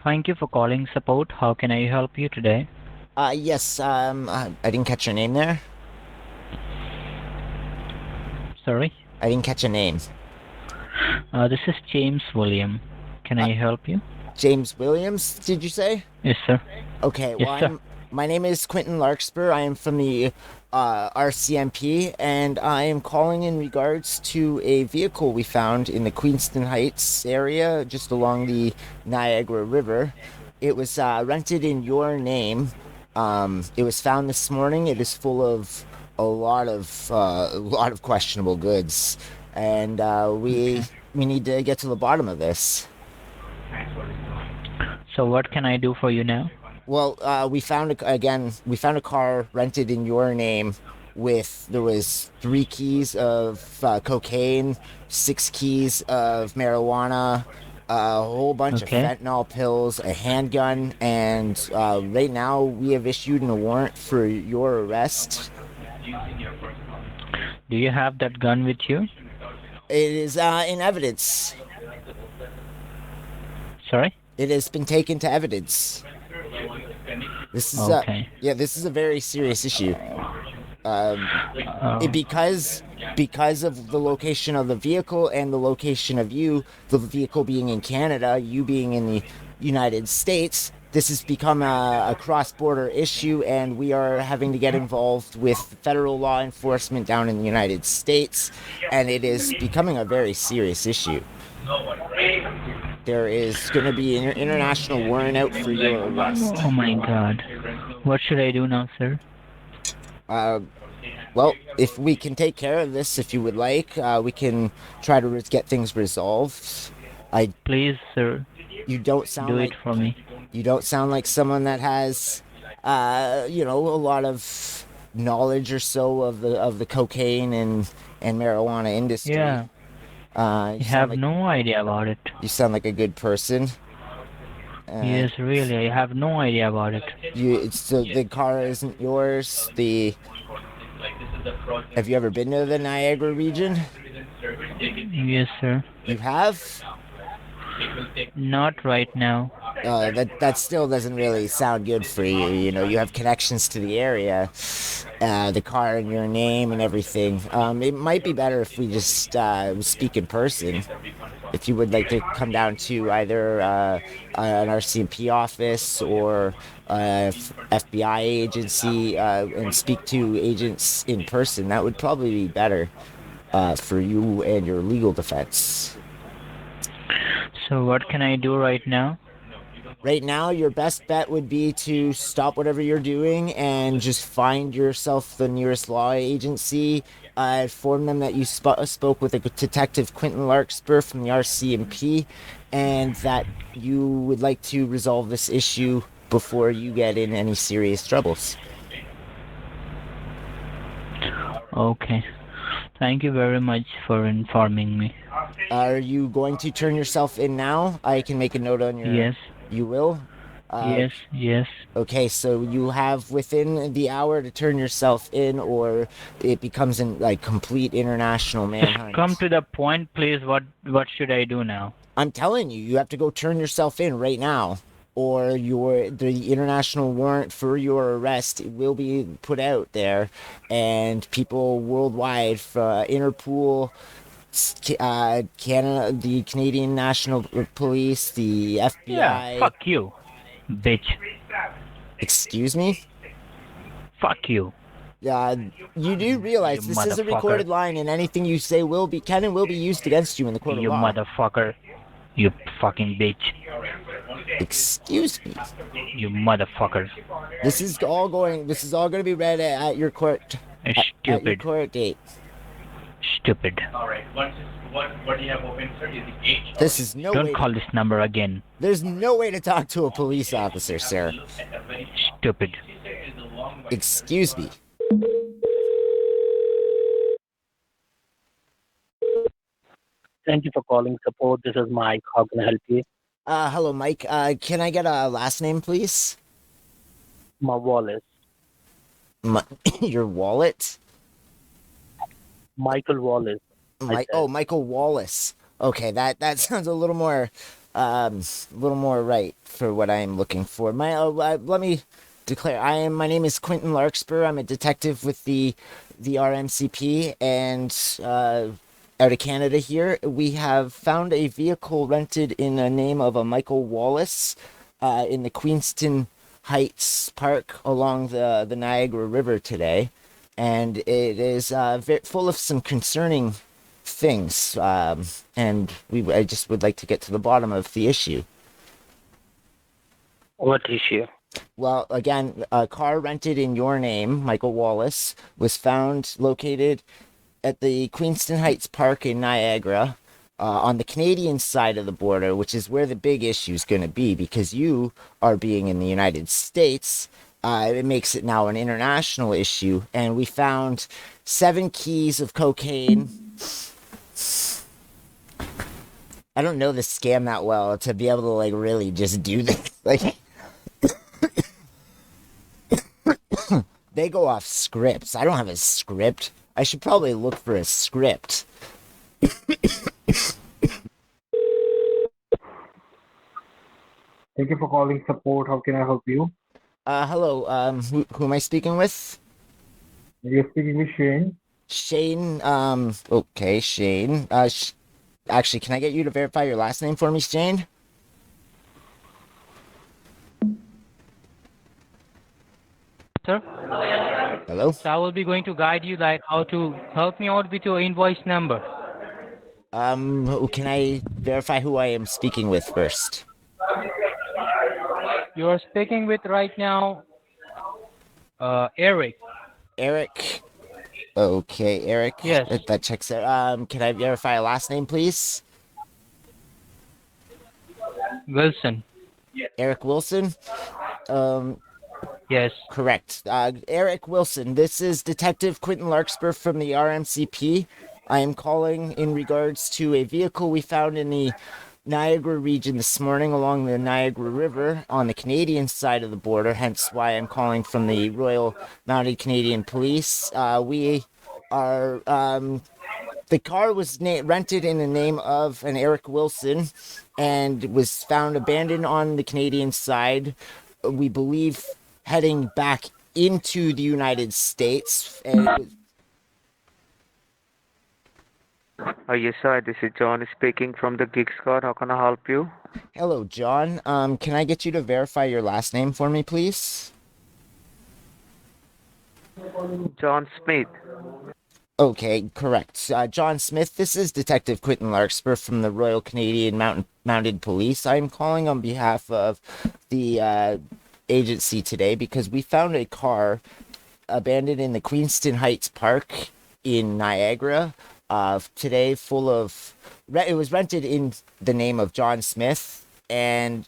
Thank you for calling support. How can I help you today? Yes, I didn't catch your name there. Sorry? I didn't catch a name. This is James William. Can Uh, I help you? James Williams, did you say? Yes, sir. Okay, Yes, well, sir. my name is Quentin Larkspur. I am from the RCMP, and I am calling in regards to a vehicle we found in the Queenston Heights area, just along the Niagara River. It was rented in your name. It was found this morning. It is full of a lot of questionable goods, and Okay. we need to get to the bottom of this. So what can I do for you now? Well, we found a car rented in your name with there was 3 keys of cocaine, 6 keys of marijuana, a whole bunch of Okay. fentanyl pills, a handgun, and right now we have issued a warrant for your arrest. Do you have that gun with you? It is in evidence. Sorry? It has been taken to evidence. This is Okay. this is a very serious issue. Um, Uh, because of the location of the vehicle and the location of you, the vehicle being in Canada, you being in the United States, this has become a cross-border issue, and we are having to get involved with federal law enforcement down in the United States, and it is becoming a very serious issue. There is going to be an international warrant out for your arrest. oh my god. What should I do now, sir? Uh, Well, if we can take care of this, if you would like, we can try to get things resolved. I, Please, sir, you don't sound do it like for me. someone that has, a lot of knowledge or so of the cocaine and marijuana industry. Yeah, You I sound have like no idea about it. a good person. Uh, Yes, really, I have no idea about it. the car isn't yours. Have you ever been to the Niagara region? Yes, sir. You have. Not right now. That still doesn't really sound good for you. You know, you have connections to the area, the car in your name and everything. It might be better if we just speak in person. If you would like to come down to either an RCMP office or FBI agency and speak to agents in person, that would probably be better for you and your legal defense. So what can I do right now? Right now, your best bet would be to stop whatever you're doing and just find yourself the nearest law agency. Inform them that you spoke with a detective, Quentin Larkspur from the RCMP, and that you would like to resolve this issue before you get in any serious troubles. Okay. Thank you very much for informing me. Are you going to turn yourself in now? I can make a note on your. Yes, You will? Uh, yes, yes. Okay, so you have within the hour to turn yourself in, or it becomes an like complete international Just come manhunt. to the point, please. What should I do now? I'm telling you, you have to go turn yourself in right now, or the international warrant for your arrest will be put out there, and people worldwide, Interpol, Canada, the Canadian National Police, the Yeah, FBI. fuck you, bitch. Excuse me. Fuck you, uh, you do you realize this is a motherfucker. recorded line, and anything you say can and will be used against you in the court of You law. motherfucker. You fucking bitch. Excuse me. You motherfucker. This is all going to be read at your court at your Stupid. court date. Stupid. This is no Don't way to. call this number again. There's no way to talk to a police officer, sir. Stupid. Excuse me. Thank you for calling support. This is Mike. How can I help you? Hello, Mike. Can I get a last name, please? My Wallace. My, your wallet? Michael Wallace. I said. Michael Wallace. Okay, that sounds a little more a little more right for what I am looking for. Let me declare. My name is Quentin Larkspur. I'm a detective with the RMCP and out of Canada here. We have found a vehicle rented in the name of a Michael Wallace in the Queenston Heights Park along the Niagara River today, and it is full of some concerning things, and I just would like to get to the bottom of the issue. What issue? Well, again, a car rented in your name, Michael Wallace, was found located at the Queenston Heights Park in Niagara, on the Canadian side of the border, which is where the big issue is going to be, because you are being in the United States. It makes it now an international issue, and we found 7 keys of cocaine. I don't know the scam that well to be able to like really just do this. Like, they go off scripts. I don't have a script. I should probably look for a script. Thank you for calling support. How can I help you? Hello. Who am I speaking with? You're speaking with Shane. Shane. Okay, Shane. Actually, can I get you to verify your last name for me, Shane? Sir? Hello? So I will be going to guide you like how to help me out with your invoice number. Can I verify who I am speaking with first? You are speaking with right now Eric. Eric. Okay, Eric. Yes. That checks out. Can I verify a last name, please? Wilson. Eric Wilson? Yes. Correct. Eric Wilson, this is Detective Quentin Larkspur from the RMCP. I am calling in regards to a vehicle we found in the Niagara region this morning along the Niagara River on the Canadian side of the border, hence why I'm calling from the Royal Mounted Canadian Police. We are, the car was rented in the name of an Eric Wilson and was found abandoned on the Canadian side, we believe heading back into the United States. And it was, Yes, sir. This is John speaking from the Geek Squad. How can I help you? hello, John. Can I get you to verify your last name for me, please? John Smith. Okay, correct. John Smith, this is Detective Quentin Larkspur from the Royal Canadian Mounted Police. I'm calling on behalf of the agency today because we found a car abandoned in the Queenston Heights Park in Niagara today, full of... It was rented in the name of John Smith and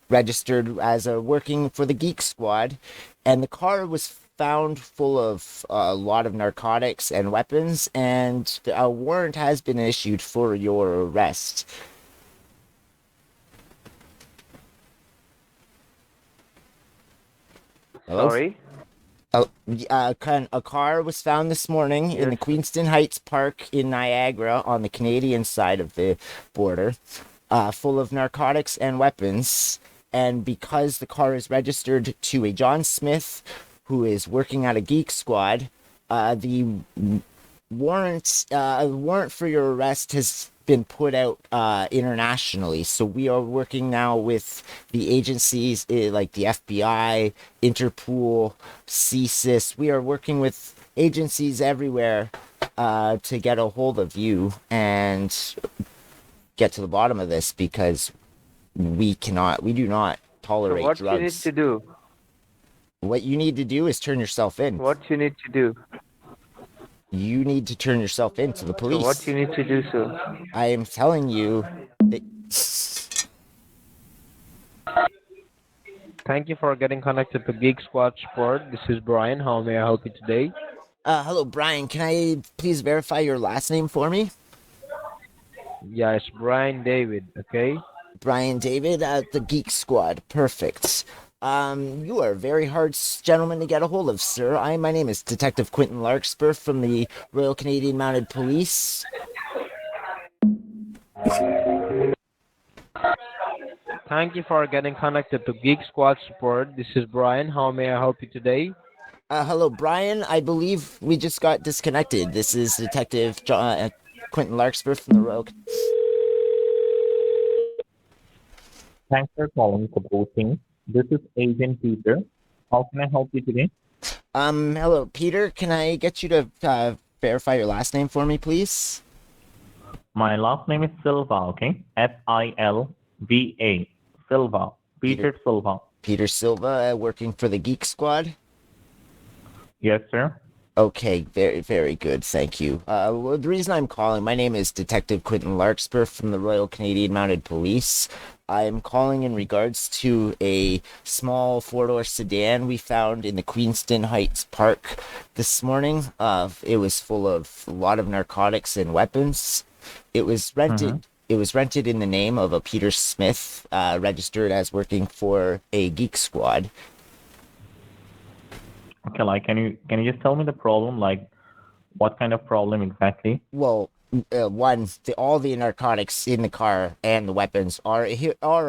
registered as working for the Geek Squad, and the car was found full of a lot of narcotics and weapons, and a warrant has been issued for your arrest. Hello? Sorry. A car was found this morning in the Yes. Queenston Heights Park in Niagara on the Canadian side of the border, full of narcotics and weapons. And because the car is registered to a John Smith, who is working at a Geek Squad, the warrant for your arrest has been put out internationally. So we are working now with the agencies like the FBI, Interpol, CSIS. We are working with agencies everywhere to get a hold of you and get to the bottom of this, because we do not So tolerate what you need drugs. to do? What you need to do is turn yourself in. What you need to do? You need to turn yourself in to the So police. what you need to do, sir? I am telling you that... Thank you for getting connected to Geek Squad Sport. This is Brian. How may I help you today? Hello, Brian. Can I please verify your last name for me? Yeah, it's Brian David, okay? Brian David at the Geek Squad. Perfect. You are a very hard gentleman to get a hold of, sir. My name is Detective Quentin Larkspur from the Royal Canadian Mounted Police. Thank you for getting connected to Geek Squad support. This is Brian. How may I help you today? Hello, Brian. I believe we just got disconnected. This is Detective Quentin Larkspur from the Royal. Thanks for calling support team. This is Agent Peter. How can I help you today? Hello, Peter. Can I get you to verify your last name for me, please? My last name is Silva, okay? Silva. Silva. Peter Silva. Peter Silva, working for the Geek Squad. Yes, sir. Okay, very, very good. Thank you. Well, the reason I'm calling, my name is Detective Quentin Larkspur from the Royal Canadian Mounted Police. I am calling in regards to a small four-door sedan we found in the Queenston Heights Park this morning. It was full of a lot of narcotics and weapons. It was rented. It was rented in the name of a Peter Smith, registered as working for a Geek Squad. Okay, like can you just tell me the problem? Like what kind of problem exactly? Well, all the narcotics in the car and the weapons are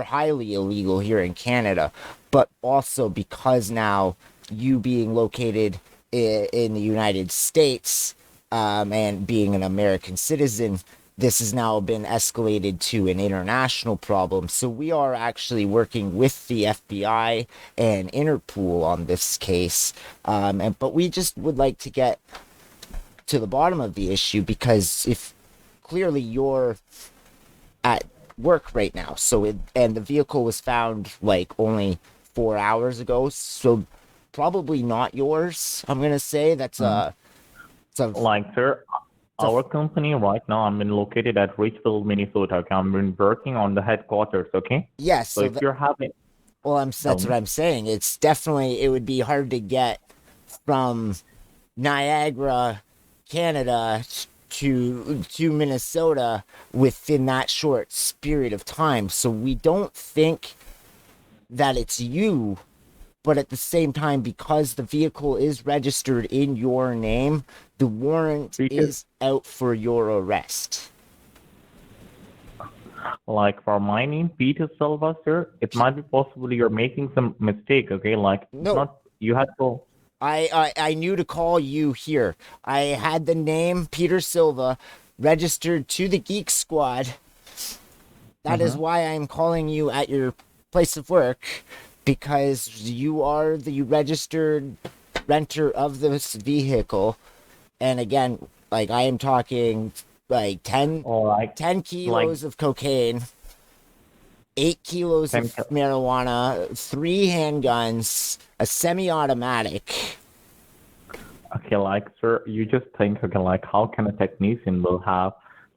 highly illegal here in Canada, but also because now you being located in the United States and being an American citizen, this has now been escalated to an international problem. So we are actually working with the FBI and Interpol on this case, but we just would like to get to the bottom of the issue, because if clearly you're at work right now, and the vehicle was found like only 4 hours ago, so probably not yours. I'm gonna say that's Like, sir, our company right now, I'm been located at Richville, Minnesota. Okay, I'm been working on the headquarters. Okay. yes. So if you're having, Well, that's what I'm saying. It's definitely, it would be hard to get from Niagara, Canada to Minnesota within that short period of time. So we don't think that it's you, but at the same time, because the vehicle is registered in your name, the warrant is out for your arrest. like for my name, Peter Silva, sir, it might be possible you're making some mistake. Okay, like No. not you had to. I knew to call you here. I had the name Peter Silva registered to the Geek Squad. That is why I'm calling you at your place of work, because you are the registered renter of this vehicle. And again, like, I am talking like 10 kilos of cocaine, 8 kilos of marijuana, 3 handguns, a semi-automatic. Okay, like, sir, you just think, okay, like, how can a technician will have,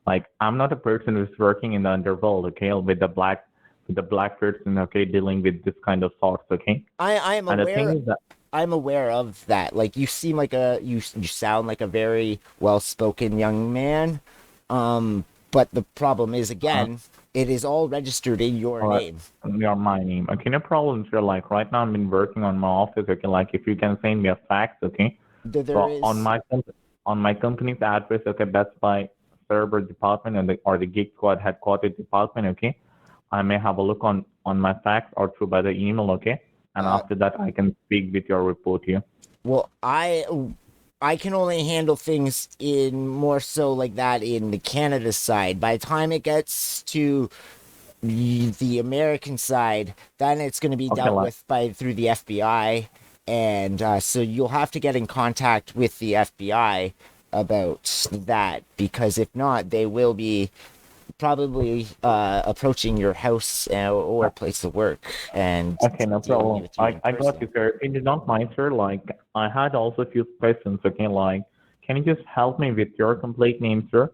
like, I'm not a person who's working in the underworld, okay, with the black person, okay, dealing with this kind of thoughts, okay. I'm and aware. the thing is that, I'm aware of that. Like, you seem like you sound like a very well-spoken young man. But the problem is, again, it is all registered in your name. My name. Okay, no problem, sir. Like, right now, I've been working on my office, okay, like, if you can send me a fax, okay. On my company's address, okay, Best Buy server department or the Geek Squad headquarters department, okay. I may have a look on my fax or through by the email, okay. And after that, I can speak with your report here. Well, I can only handle things in more so like that in the Canada side. By the time it gets to the American side, then it's going to be dealt with through the FBI, and so you'll have to get in contact with the FBI about that, because if not, they will be probably approaching your house or place of work. And okay, no problem. I got you, sir. If you do not mind, sir, like, I had also a few questions, okay, like, can you just help me with your complete name, sir?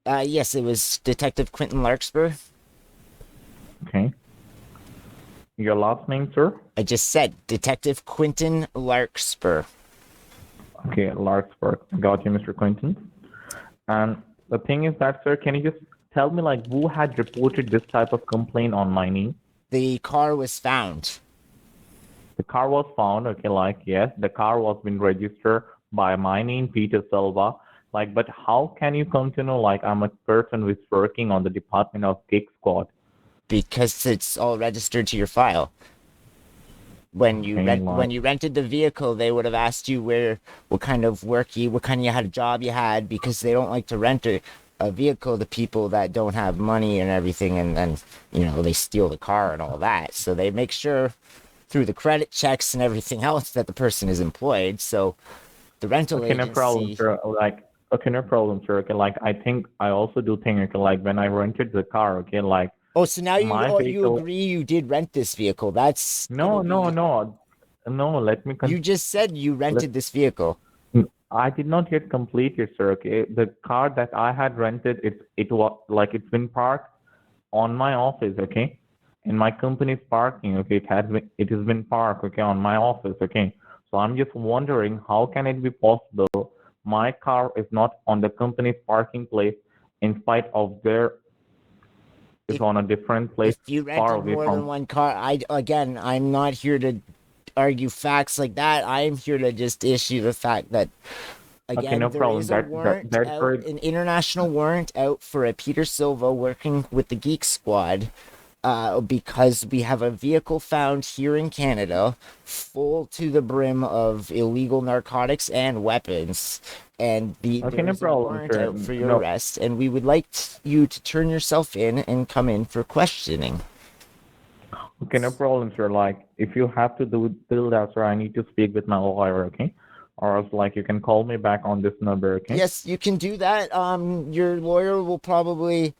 Yes, it was Detective Quentin Larkspur. Okay. Your last name, sir? I just said Detective Quentin Larkspur. Okay, Larkspur. Got you, Mr. Quentin. And the thing is that, sir, can you just tell me, like, who had reported this type of complaint on my name? The car was found. The car was found, okay, like, yes, the car was been registered by my name, Peter Silva. Like, but how can you come to know, like, I'm a person who's working on the Department of Geek Squad? because it's all registered to your file. When you rented the vehicle, they would have asked you what kind of job you had, because they don't like to rent a vehicle to people that don't have money and everything, and they steal the car and all that. So they make sure through the credit checks and everything else that the person is employed. So the rental agency. No problem, sir. No problem, sir. Okay, I also do think, when I rented the car, okay, Oh, so now you agree you did rent this vehicle. That's no. Let me. You just said you rented this vehicle. I did not yet complete it, sir. Okay, the car that I had rented, it's been parked on my office. Okay, in my company's parking. Okay, it has been parked. Okay, on my office. Okay, so I'm just wondering, how can it be possible my car is not on the company's parking place, in spite of their is on a different place, if you far rented away more from. than one car, I'm not here to argue facts like that. I'm here to just issue the fact that, again, no there problem. is an international warrant out for a Peter Silva working with the Geek Squad, because we have a vehicle found here in Canada full to the brim of illegal narcotics and weapons. And there's a warrant out for your arrest, and we would like you to turn yourself in and come in for questioning. Okay, no problem, sir. If you have to do that, sir, I need to speak with my lawyer, okay? Or else, you can call me back on this number, okay? Yes, you can do that. Your lawyer will probably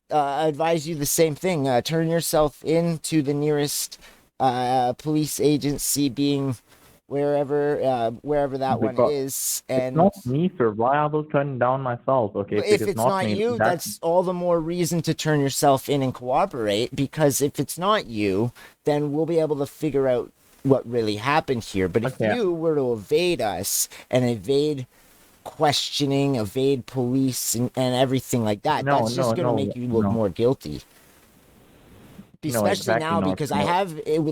advise you the same thing. Turn yourself in to the nearest police agency, being wherever that one is. And it's not me, sir. Why I will turn down myself, okay? If it's not me, you, that's all the more reason to turn yourself in and cooperate, because if it's not you, then we'll be able to figure out what really happened here. But if you were to evade us and evade questioning, evade police and everything like that, that's just going to make you look more guilty. Especially now, because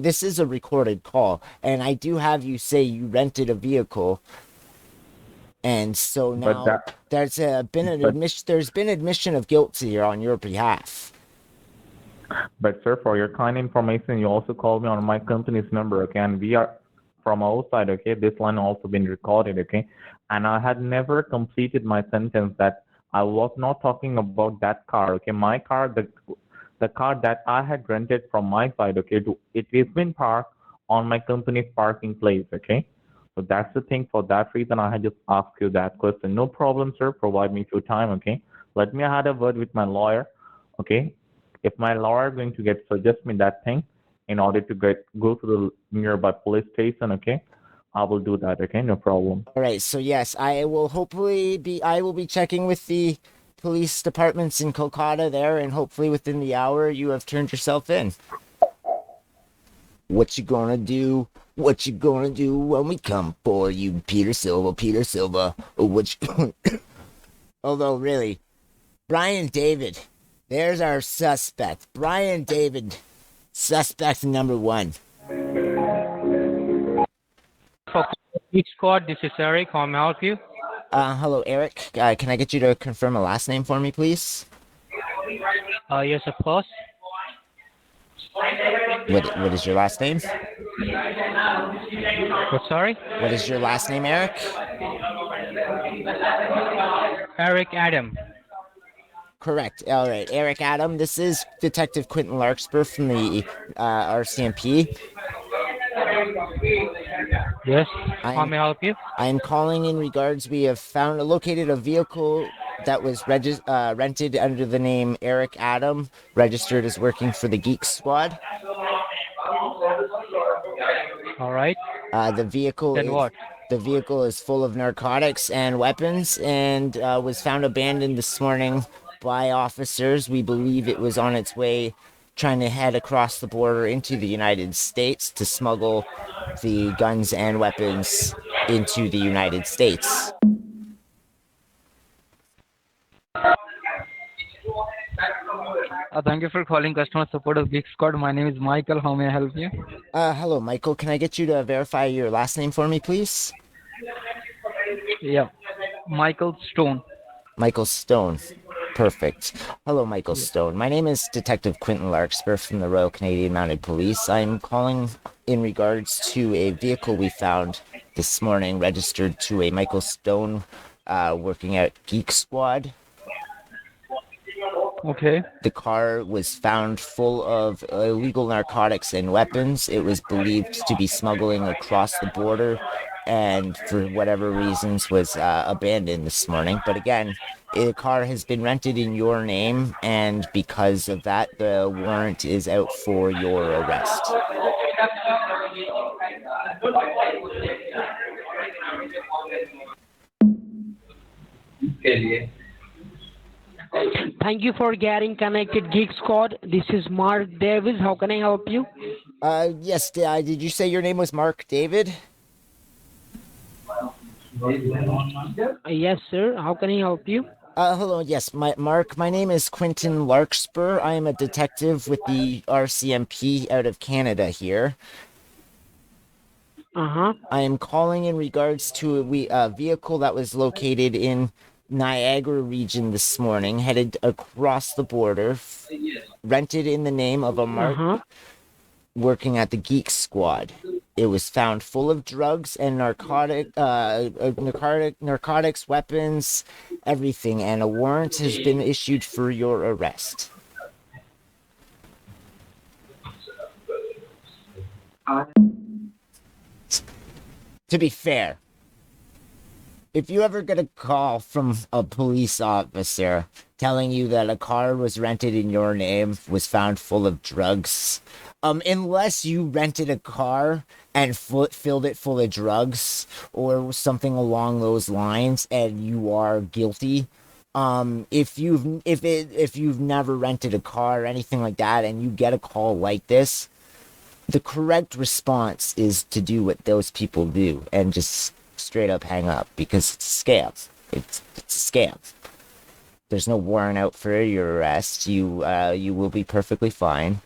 this is a recorded call, and I do have you say you rented a vehicle, and so now there's been admission of guilt here on your behalf. But sir, for your kind information, you also called me on my company's number, okay? And we are from our side, okay? This line also been recorded, okay? And I had never completed my sentence that I was not talking about that car, okay? My car, the car that I had rented from my side, okay? It has been parked on my company's parking place, okay? So that's the thing. For that reason, I had just asked you that question. No problem, sir. Provide me your time, okay? Let me have a word with my lawyer, okay? If my lawyer is going to suggest me that thing in order to go to the nearby police station, okay, I will do that, okay? No problem. All right. So yes, I will be checking with the police departments in Kolkata there, and hopefully within the hour you have turned yourself in. What you gonna do? What you gonna do when we come for you, Peter Silva? Peter Silva. Although really, Brian David. There's our suspect. Brian David, suspect number 1. Geek Squad, this is Eric. How may I help you? Hello, Eric. Can I get you to confirm a last name for me, please? Yes, of course. What is your last name? What, sorry? What is your last name, Eric? Eric Adam. Correct. All right, Eric Adam. This is Detective Quentin Larkspur from the RCMP. Yes. How may I help you? I'm calling in regards. We have located a vehicle that was rented under the name Eric Adam, registered as working for the Geek Squad. All right. The vehicle. Then what? The vehicle is full of narcotics and weapons, and was found abandoned this morning by officers. We believe it was on its way trying to head across the border into the United States to smuggle the guns and weapons into the United States. Thank you for calling customer support of Geek Squad. My name is Michael. How may I help you? Hello, Michael. Can I get you to verify your last name for me, please? Yeah. Michael Stone. Michael Stone. Perfect. Hello, Michael Stone. My name is Detective Quentin Larkspur from the Royal Canadian Mounted Police. I'm calling in regards to a vehicle we found this morning registered to a Michael Stone working at Geek Squad. Okay. The car was found full of illegal narcotics and weapons. It was believed to be smuggling across the border and for whatever reasons was abandoned this morning. But again, the car has been rented in your name, and because of that, the warrant is out for your arrest. Thank you for getting connected, Geek Squad. This is Mark Davis. How can I help you? Yes, did you say your name was Mark David? Yes, sir. How can I help you? Hello, yes, Mark, my name is Quentin Larkspur. I am a detective with the RCMP out of Canada here. Uh-huh. I am calling in regards to a vehicle that was located in Niagara region this morning, headed across the border, rented in the name of a Mark working at the Geek Squad. It was found full of drugs and narcotics, weapons, everything, and a warrant has been issued for your arrest. To be fair, if you ever get a call from a police officer telling you that a car was rented in your name, was found full of drugs, unless you rented a car and filled it full of drugs or something along those lines, and you are guilty, if you've never rented a car or anything like that, and you get a call like this, the correct response is to do what those people do and just straight up hang up, because it's a scam. It's a scam. There's no warrant out for your arrest. You will be perfectly fine.